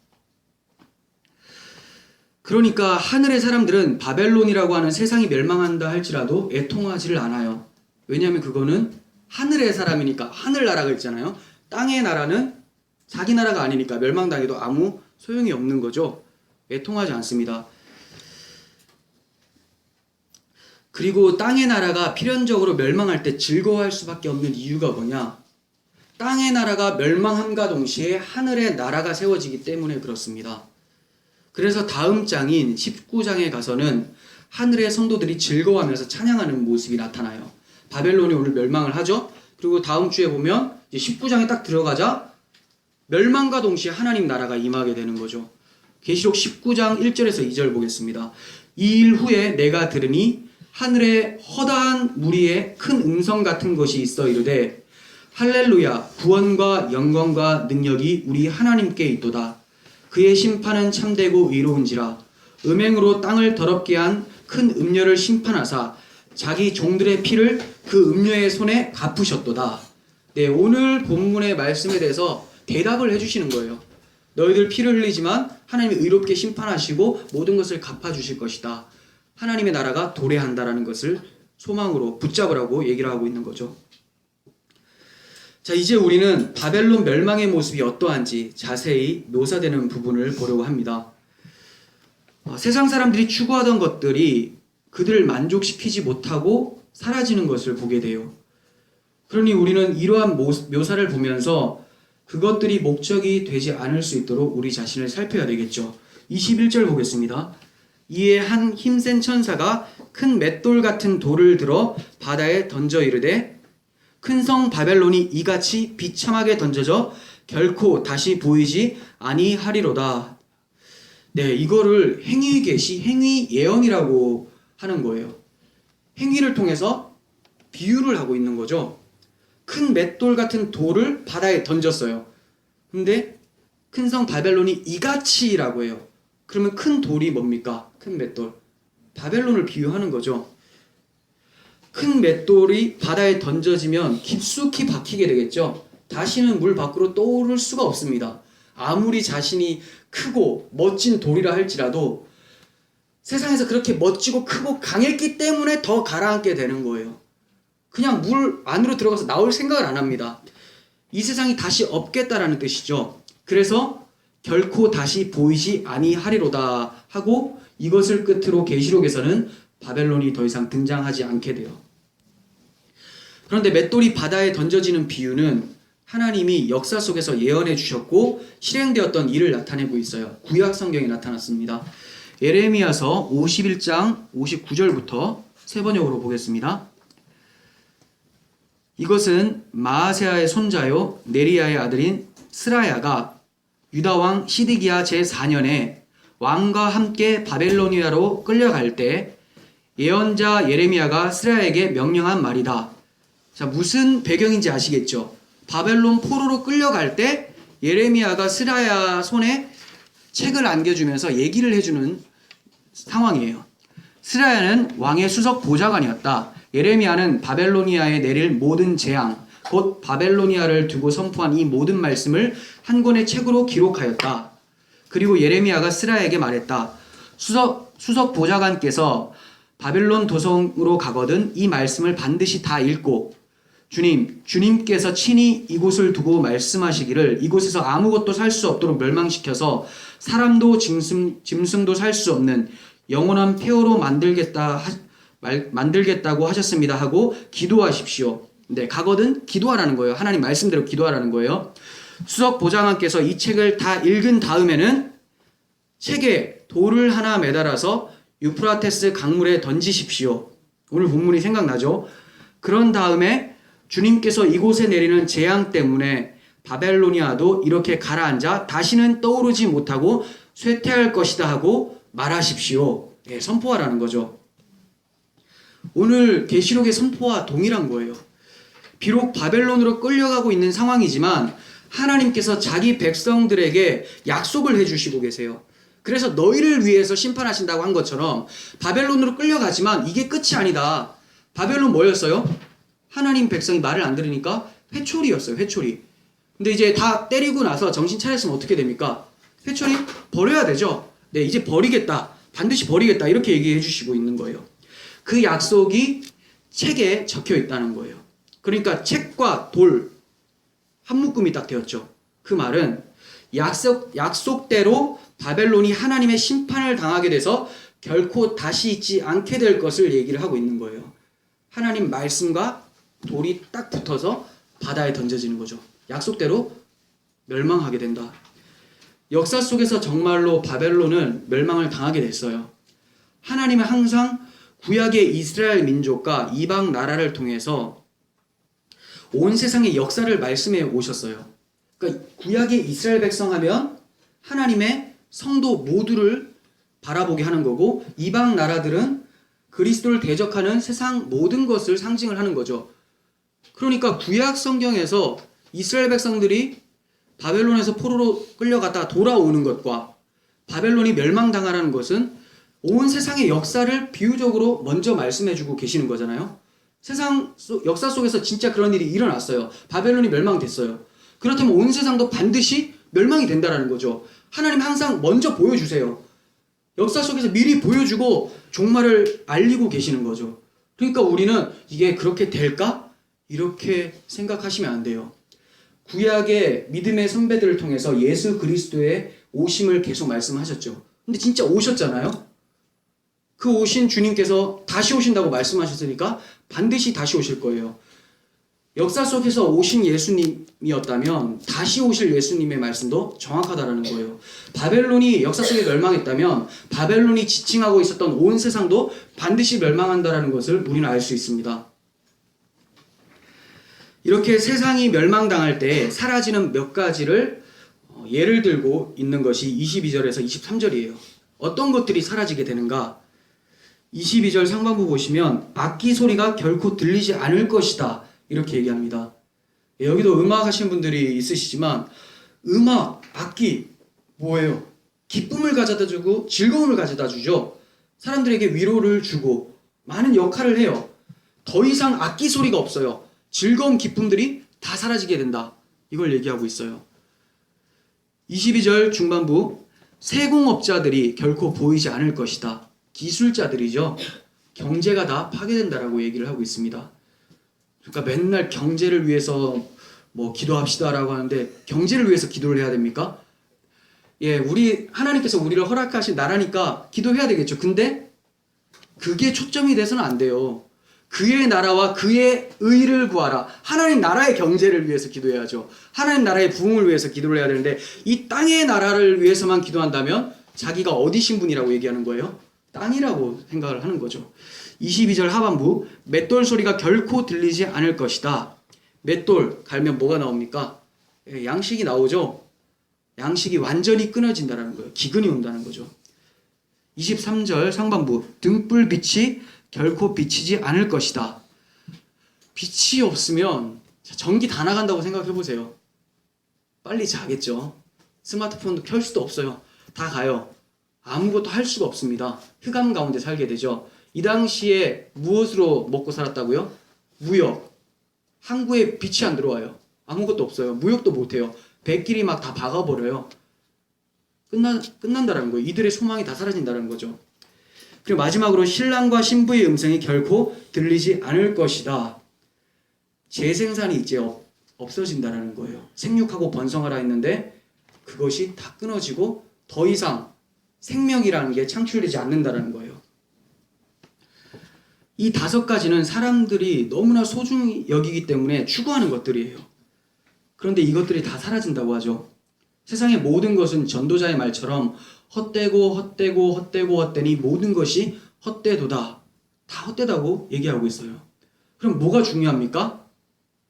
[SPEAKER 1] 그러니까 하늘의 사람들은 바벨론이라고 하는 세상이 멸망한다 할지라도 애통하지를 않아요. 왜냐하면 그거는 하늘의 사람이니까 하늘나라가 있잖아요. 땅의 나라는 자기 나라가 아니니까 멸망당해도 아무 소용이 없는 거죠. 애통하지 않습니다. 그리고 땅의 나라가 필연적으로 멸망할 때 즐거워할 수밖에 없는 이유가 뭐냐? 땅의 나라가 멸망함과 동시에 하늘의 나라가 세워지기 때문에 그렇습니다. 그래서 다음 장인 19장에 가서는 하늘의 성도들이 즐거워하면서 찬양하는 모습이 나타나요. 바벨론이 오늘 멸망을 하죠. 그리고 다음 주에 보면 이제 19장에 딱 들어가자 멸망과 동시에 하나님 나라가 임하게 되는 거죠. 계시록 19장 1절에서 2절 보겠습니다. 이 일 후에 내가 들으니 하늘에 허다한 무리의 큰 음성 같은 것이 있어 이르되 할렐루야 구원과 영광과 능력이 우리 하나님께 있도다. 그의 심판은 참되고 의로운지라. 음행으로 땅을 더럽게 한 큰 음녀를 심판하사 자기 종들의 피를 그 음녀의 손에 갚으셨도다. 네, 오늘 본문의 말씀에 대해서 대답을 해주시는 거예요. 너희들 피를 흘리지만 하나님이 의롭게 심판하시고 모든 것을 갚아주실 것이다. 하나님의 나라가 도래한다라는 것을 소망으로 붙잡으라고 얘기를 하고 있는 거죠. 자, 이제 우리는 바벨론 멸망의 모습이 어떠한지 자세히 묘사되는 부분을 보려고 합니다. 세상 사람들이 추구하던 것들이 그들을 만족시키지 못하고 사라지는 것을 보게 돼요. 그러니 우리는 이러한 묘사를 보면서 그것들이 목적이 되지 않을 수 있도록 우리 자신을 살펴야 되겠죠. 21절 보겠습니다. 이에 한 힘센 천사가 큰 맷돌 같은 돌을 들어 바다에 던져 이르되 큰 성 바벨론이 이같이 비참하게 던져져 결코 다시 보이지 아니하리로다. 네, 이거를 행위 계시, 행위 예언이라고 하는 거예요. 행위를 통해서 비유를 하고 있는 거죠. 큰 맷돌 같은 돌을 바다에 던졌어요. 근데 큰 성 바벨론이 이같이라고 해요. 그러면 큰 돌이 뭡니까? 큰 맷돌. 바벨론을 비유하는 거죠. 큰 맷돌이 바다에 던져지면 깊숙이 박히게 되겠죠. 다시는 물 밖으로 떠오를 수가 없습니다. 아무리 자신이 크고 멋진 돌이라 할지라도 세상에서 그렇게 멋지고 크고 강했기 때문에 더 가라앉게 되는 거예요. 그냥 물 안으로 들어가서 나올 생각을 안 합니다. 이 세상이 다시 없겠다라는 뜻이죠. 그래서 결코 다시 보이지 아니하리로다 하고 이것을 끝으로 계시록에서는 바벨론이 더 이상 등장하지 않게 돼요. 그런데 맷돌이 바다에 던져지는 비유는 하나님이 역사 속에서 예언해 주셨고 실행되었던 일을 나타내고 있어요. 구약 성경에 나타났습니다. 예레미야서 51장 59절부터 세 번역으로 보겠습니다. 이것은 마아세아의 손자요 네리야의 아들인 스라야가 유다왕 시드기야 제4년에 왕과 함께 바벨로니아로 끌려갈 때 예언자 예레미야가 스라야에게 명령한 말이다. 자, 무슨 배경인지 아시겠죠? 바벨론 포로로 끌려갈 때 예레미야가 스라야 손에 책을 안겨주면서 얘기를 해주는 상황이에요. 스라야는 왕의 수석 보좌관이었다. 예레미야는 바벨로니아에 내릴 모든 재앙, 곧 바벨로니아를 두고 선포한 이 모든 말씀을 한 권의 책으로 기록하였다. 그리고 예레미야가 스라야에게 말했다. 수석 보좌관께서 바벨론 도성으로 가거든 이 말씀을 반드시 다 읽고 주님께서 친히 이곳을 두고 말씀하시기를 이곳에서 아무것도 살 수 없도록 멸망시켜서 사람도 짐승도 살 수 없는 영원한 폐허로 만들겠다고 하셨습니다 하고 기도하십시오. 네, 가거든 기도하라는 거예요. 하나님 말씀대로 기도하라는 거예요. 수석 보좌관께서 이 책을 다 읽은 다음에는 책에 돌을 하나 매달아서 유프라테스 강물에 던지십시오. 오늘 본문이 생각나죠? 그런 다음에 주님께서 이곳에 내리는 재앙 때문에 바벨로니아도 이렇게 가라앉아 다시는 떠오르지 못하고 쇠퇴할 것이다 하고 말하십시오. 네, 선포하라는 거죠. 오늘 계시록의 선포와 동일한 거예요. 비록 바벨론으로 끌려가고 있는 상황이지만 하나님께서 자기 백성들에게 약속을 해주시고 계세요. 그래서 너희를 위해서 심판하신다고 한 것처럼 바벨론으로 끌려가지만 이게 끝이 아니다. 바벨론 뭐였어요? 하나님 백성이 말을 안 들으니까 회초리였어요. 회초리. 근데 이제 다 때리고 나서 정신 차렸으면 어떻게 됩니까? 회초리 버려야 되죠. 네, 이제 버리겠다. 반드시 버리겠다. 이렇게 얘기해 주시고 있는 거예요. 그 약속이 책에 적혀 있다는 거예요. 그러니까 책과 돌 한 묶음이 딱 되었죠. 그 말은 약속대로 바벨론이 하나님의 심판을 당하게 돼서 결코 다시 있지 않게 될 것을 얘기를 하고 있는 거예요. 하나님 말씀과 돌이 딱 붙어서 바다에 던져지는 거죠. 약속대로 멸망하게 된다. 역사 속에서 정말로 바벨론은 멸망을 당하게 됐어요. 하나님은 항상 구약의 이스라엘 민족과 이방 나라를 통해서 온 세상의 역사를 말씀해 오셨어요. 그러니까 구약의 이스라엘 백성 하면 하나님의 성도 모두를 바라보게 하는 거고 이방 나라들은 그리스도를 대적하는 세상 모든 것을 상징을 하는 거죠. 그러니까 구약 성경에서 이스라엘 백성들이 바벨론에서 포로로 끌려갔다가 돌아오는 것과 바벨론이 멸망당하라는 것은 온 세상의 역사를 비유적으로 먼저 말씀해주고 계시는 거잖아요. 역사 속에서 진짜 그런 일이 일어났어요. 바벨론이 멸망됐어요. 그렇다면 온 세상도 반드시 멸망이 된다는 거죠. 하나님 항상 먼저 보여주세요. 역사 속에서 미리 보여주고 종말을 알리고 계시는 거죠. 그러니까 우리는 이게 그렇게 될까? 이렇게 생각하시면 안 돼요. 구약의 믿음의 선배들을 통해서 예수 그리스도의 오심을 계속 말씀하셨죠. 근데 진짜 오셨잖아요. 그 오신 주님께서 다시 오신다고 말씀하셨으니까 반드시 다시 오실 거예요. 역사 속에서 오신 예수님이었다면 다시 오실 예수님의 말씀도 정확하다라는 거예요. 바벨론이 역사 속에 멸망했다면 바벨론이 지칭하고 있었던 온 세상도 반드시 멸망한다라는 것을 우리는 알 수 있습니다. 이렇게 세상이 멸망당할 때 사라지는 몇 가지를 예를 들고 있는 것이 22절에서 23절이에요. 어떤 것들이 사라지게 되는가? 22절 상반부 보시면 악기 소리가 결코 들리지 않을 것이다. 이렇게 얘기합니다. 여기도 음악 하시는 분들이 있으시지만 음악, 악기 뭐예요? 기쁨을 가져다 주고 즐거움을 가져다 주죠. 사람들에게 위로를 주고 많은 역할을 해요. 더 이상 악기 소리가 없어요. 즐거움, 기쁨들이 다 사라지게 된다. 이걸 얘기하고 있어요. 22절 중반부 세공업자들이 결코 보이지 않을 것이다. 기술자들이죠. 경제가 다 파괴된다라고 얘기를 하고 있습니다. 그러니까 맨날 경제를 위해서 뭐 기도합시다라고 하는데 경제를 위해서 기도를 해야 됩니까? 예, 우리 하나님께서 우리를 허락하신 나라니까 기도해야 되겠죠. 근데 그게 초점이 돼서는 안 돼요. 그의 나라와 그의 의를 구하라. 하나님 나라의 경제를 위해서 기도해야죠. 하나님 나라의 부흥을 위해서 기도를 해야 되는데 이 땅의 나라를 위해서만 기도한다면 자기가 어디 신분이라고 얘기하는 거예요? 땅이라고 생각을 하는 거죠. 22절 하반부 맷돌 소리가 결코 들리지 않을 것이다. 맷돌 갈면 뭐가 나옵니까? 예, 양식이 나오죠. 양식이 완전히 끊어진다는 거예요. 기근이 온다는 거죠. 23절 상반부 등불빛이 결코 비치지 않을 것이다. 빛이 없으면 전기 다 나간다고 생각해 보세요. 빨리 자겠죠. 스마트폰도 켤 수도 없어요. 다 가요. 아무것도 할 수가 없습니다. 흑암 가운데 살게 되죠. 이 당시에 무엇으로 먹고 살았다고요? 무역. 항구에 빛이 안 들어와요. 아무것도 없어요. 무역도 못해요. 배끼리 막 다 박아버려요. 끝난다는 거예요. 이들의 소망이 다 사라진다는 거죠. 그리고 마지막으로 신랑과 신부의 음성이 결코 들리지 않을 것이다. 재생산이 이제 없어진다는 거예요. 생육하고 번성하라 했는데 그것이 다 끊어지고 더 이상 생명이라는 게 창출되지 않는다는 거예요. 이 5가지는 사람들이 너무나 소중히 여기기 때문에 추구하는 것들이에요. 그런데 이것들이 다 사라진다고 하죠. 세상의 모든 것은 전도자의 말처럼 헛되고 헛되고 헛되고 헛되니 모든 것이 헛되도다. 다 헛되다고 얘기하고 있어요. 그럼 뭐가 중요합니까?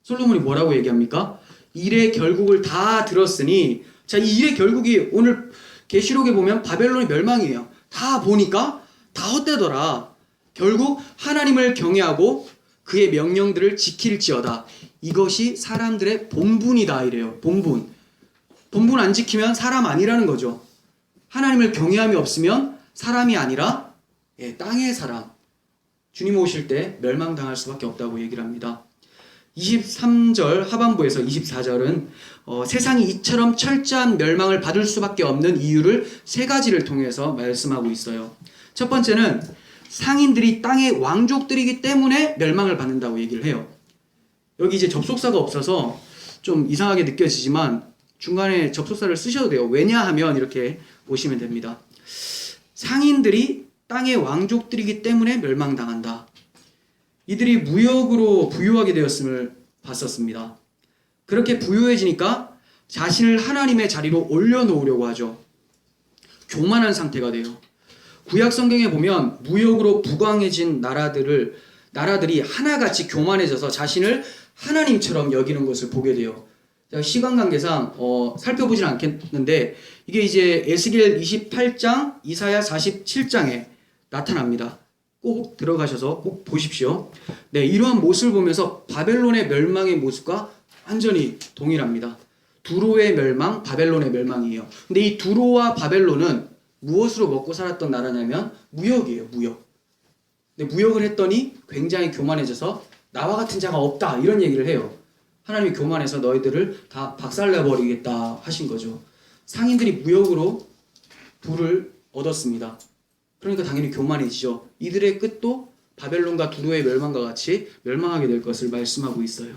[SPEAKER 1] 솔로몬이 뭐라고 얘기합니까? 일의 결국을 다 들었으니, 자, 이 일의 결국이 오늘 계시록에 보면 바벨론의 멸망이에요. 다 보니까 다 헛되더라. 결국 하나님을 경외하고 그의 명령들을 지킬지어다. 이것이 사람들의 본분이다 이래요. 본분. 본분 안 지키면 사람 아니라는 거죠. 하나님을 경외함이 없으면 사람이 아니라 땅의 사람. 주님 오실 때 멸망당할 수밖에 없다고 얘기를 합니다. 23절 하반부에서 24절은 세상이 이처럼 철저한 멸망을 받을 수밖에 없는 이유를 3가지를 통해서 말씀하고 있어요. 첫 번째는 상인들이 땅의 왕족들이기 때문에 멸망을 받는다고 얘기를 해요. 여기 이제 접속사가 없어서 좀 이상하게 느껴지지만 중간에 접속사를 쓰셔도 돼요. 왜냐하면 이렇게 보시면 됩니다. 상인들이 땅의 왕족들이기 때문에 멸망당한다. 이들이 무역으로 부유하게 되었음을 봤었습니다. 그렇게 부유해지니까 자신을 하나님의 자리로 올려놓으려고 하죠. 교만한 상태가 돼요. 구약 성경에 보면 무역으로 부강해진 나라들이 하나같이 교만해져서 자신을 하나님처럼 여기는 것을 보게 돼요. 시간 관계상 살펴보진 않겠는데 이게 이제 에스겔 28장, 이사야 47장에 나타납니다. 꼭 들어가셔서 꼭 보십시오. 네, 이러한 모습을 보면서 바벨론의 멸망의 모습과 완전히 동일합니다. 두로의 멸망, 바벨론의 멸망이에요. 근데 이 두로와 바벨론은 무엇으로 먹고 살았던 나라냐면 무역이에요. 무역. 근데 무역을 했더니 굉장히 교만해져서 나와 같은 자가 없다 이런 얘기를 해요. 하나님이 교만해서 너희들을 다 박살내버리겠다 하신 거죠. 상인들이 무역으로 부를 얻었습니다. 그러니까 당연히 교만해지죠. 이들의 끝도 바벨론과 두로의 멸망과 같이 멸망하게 될 것을 말씀하고 있어요.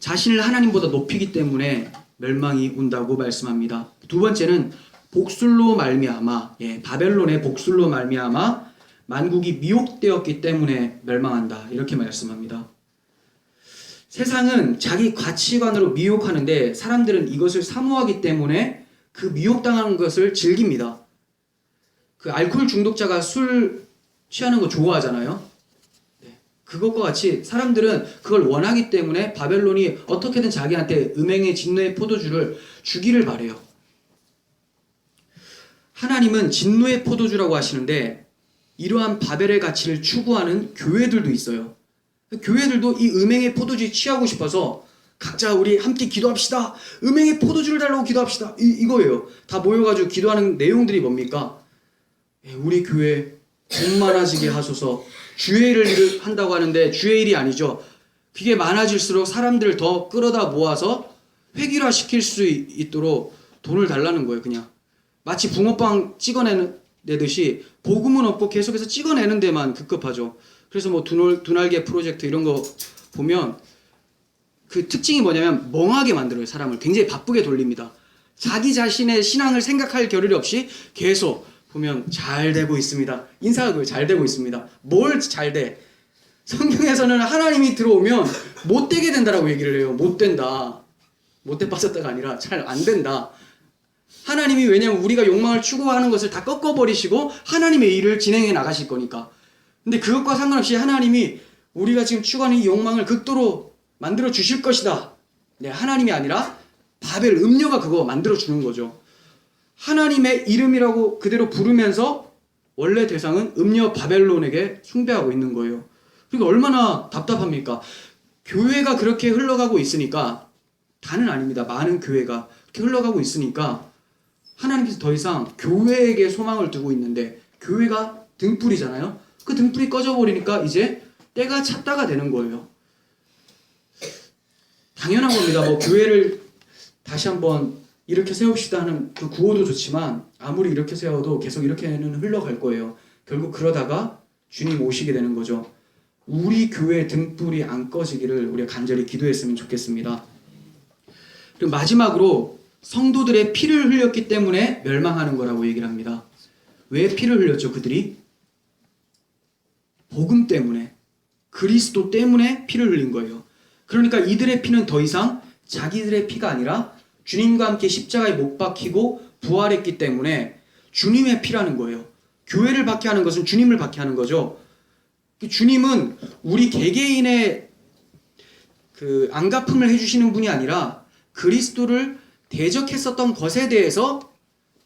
[SPEAKER 1] 자신을 하나님보다 높이기 때문에 멸망이 온다고 말씀합니다. 두 번째는 복술로 말미암아, 바벨론의 복술로 말미암아 만국이 미혹되었기 때문에 멸망한다 이렇게 말씀합니다. 세상은 자기 가치관으로 미혹하는데 사람들은 이것을 사모하기 때문에 그 미혹당하는 것을 즐깁니다. 그 알코올 중독자가 술 취하는 거 좋아하잖아요. 그것과 같이 사람들은 그걸 원하기 때문에 바벨론이 어떻게든 자기한테 음행의 진노의 포도주를 주기를 바래요. 하나님은 진노의 포도주라고 하시는데 이러한 바벨의 가치를 추구하는 교회들도 있어요. 교회들도 이 음행의 포도주에 취하고 싶어서 각자 우리 함께 기도합시다. 음행의 포도주를 달라고 기도합시다. 이거예요. 다 모여가지고 기도하는 내용들이 뭡니까? 우리 교회 돈 많아지게 하소서. 주의 일을 한다고 하는데 주의 일이 아니죠. 그게 많아질수록 사람들을 더 끌어다 모아서 획일화시킬 수 있도록 돈을 달라는 거예요. 그냥 마치 붕어빵 찍어내는
[SPEAKER 3] 찍어내듯이 복음은 없고 계속해서 찍어내는 데만 급급하죠. 그래서 뭐 두날개 프로젝트 이런 거 보면 그 특징이 뭐냐면 멍하게 만들어요. 사람을 굉장히 바쁘게 돌립니다. 자기 자신의 신앙을 생각할 겨를이 없이 계속 보면 잘 되고 있습니다. 인사하고요. 잘 되고 있습니다. 뭘 잘 돼? 성경에서는 하나님이 들어오면 못 되게 된다라고 얘기를 해요. 못 된다. 못돼 빠졌다가 아니라 잘 안 된다. 하나님이 왜냐면 우리가 욕망을 추구하는 것을 다 꺾어버리시고 하나님의 일을 진행해 나가실 거니까. 근데 그것과 상관없이 하나님이 우리가 지금 추구하는 이 욕망을 극도로 만들어 주실 것이다. 네, 하나님이 아니라 바벨 음녀가 그거 만들어 주는 거죠. 하나님의 이름이라고 그대로 부르면서 원래 대상은 음녀 바벨론에게 숭배하고 있는 거예요. 그러니까 얼마나 답답합니까? 교회가 그렇게 흘러가고 있으니까, 다는 아닙니다. 많은 교회가 그렇게 흘러가고 있으니까 하나님께서 더 이상 교회에게 소망을 두고 있는데, 교회가 등불이잖아요. 그 등불이 꺼져버리니까 이제 때가 찼다가 되는 거예요. 당연한 겁니다. 뭐 교회를 다시 한번 일으켜 세웁시다 하는 그 구호도 좋지만 아무리 이렇게 세워도 계속 이렇게는 흘러갈 거예요. 결국 그러다가 주님 오시게 되는 거죠. 우리 교회 등불이 안 꺼지기를 우리가 간절히 기도했으면 좋겠습니다. 그리고 마지막으로 성도들의 피를 흘렸기 때문에 멸망하는 거라고 얘기를 합니다. 왜 피를 흘렸죠? 그들이 복음 때문에, 그리스도 때문에 피를 흘린 거예요. 그러니까 이들의 피는 더 이상 자기들의 피가 아니라 주님과 함께 십자가에 못 박히고 부활했기 때문에 주님의 피라는 거예요. 교회를 박해 하는 것은 주님을 박해 하는 거죠. 주님은 우리 개개인의 그 안갚음을 해주시는 분이 아니라 그리스도를 대적했었던 것에 대해서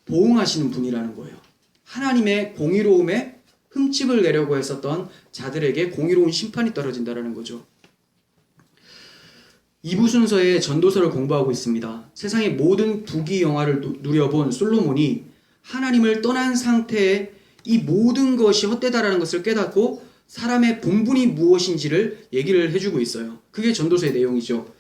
[SPEAKER 3] 보응하시는 분이라는 거예요. 하나님의 공의로움에 흠집을 내려고 했었던 자들에게 공의로운 심판이 떨어진다는 거죠. 2부 순서에 전도서를 공부하고 있습니다. 세상의 모든 부귀 영화를 누려본 솔로몬이 하나님을 떠난 상태에 이 모든 것이 헛되다라는 것을 깨닫고 사람의 본분이 무엇인지를 얘기를 해주고 있어요. 그게 전도서의 내용이죠.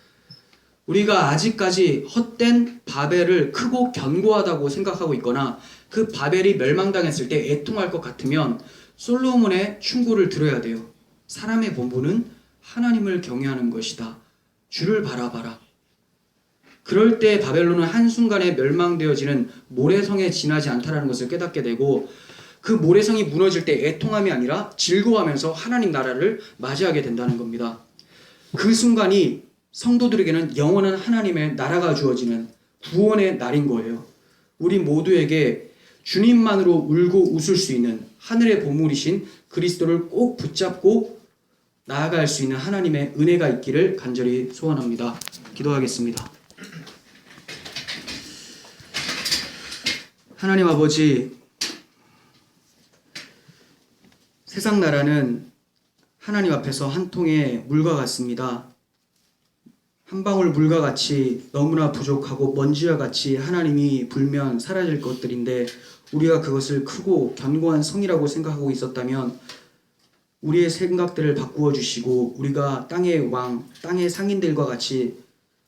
[SPEAKER 3] 우리가 아직까지 헛된 바벨을 크고 견고하다고 생각하고 있거나 그 바벨이 멸망당했을 때 애통할 것 같으면 솔로몬의 충고를 들어야 돼요. 사람의 본분은 하나님을 경외하는 것이다. 주를 바라봐라. 그럴 때 바벨론은 한순간에 멸망되어지는 모래성에 지나지 않다라는 것을 깨닫게 되고, 그 모래성이 무너질 때 애통함이 아니라 즐거워하면서 하나님 나라를 맞이하게 된다는 겁니다. 그 순간이 성도들에게는 영원한 하나님의 나라가 주어지는 구원의 날인 거예요. 우리 모두에게 주님만으로 울고 웃을 수 있는 하늘의 보물이신 그리스도를 꼭 붙잡고 나아갈 수 있는 하나님의 은혜가 있기를 간절히 소원합니다. 기도하겠습니다. 하나님 아버지, 세상 나라는 하나님 앞에서 한 통의 물과 같습니다. 한 방울 물과 같이 너무나 부족하고 먼지와 같이 하나님이 불면 사라질 것들인데, 우리가 그것을 크고 견고한 성이라고 생각하고 있었다면 우리의 생각들을 바꾸어 주시고 우리가 땅의 왕, 땅의 상인들과 같이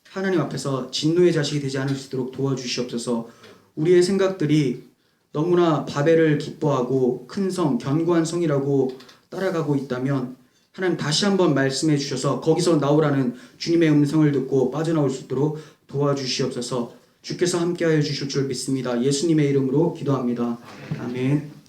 [SPEAKER 3] 하나님 앞에서 진노의 자식이 되지 않을 수 있도록 도와주시옵소서. 우리의 생각들이 너무나 바벨을 기뻐하고 큰 성, 견고한 성이라고 따라가고 있다면 하나님 다시 한번 말씀해 주셔서 거기서 나오라는 주님의 음성을 듣고 빠져나올 수 있도록 도와주시옵소서. 주께서 함께하여 주실 줄 믿습니다. 예수님의 이름으로 기도합니다. 아멘.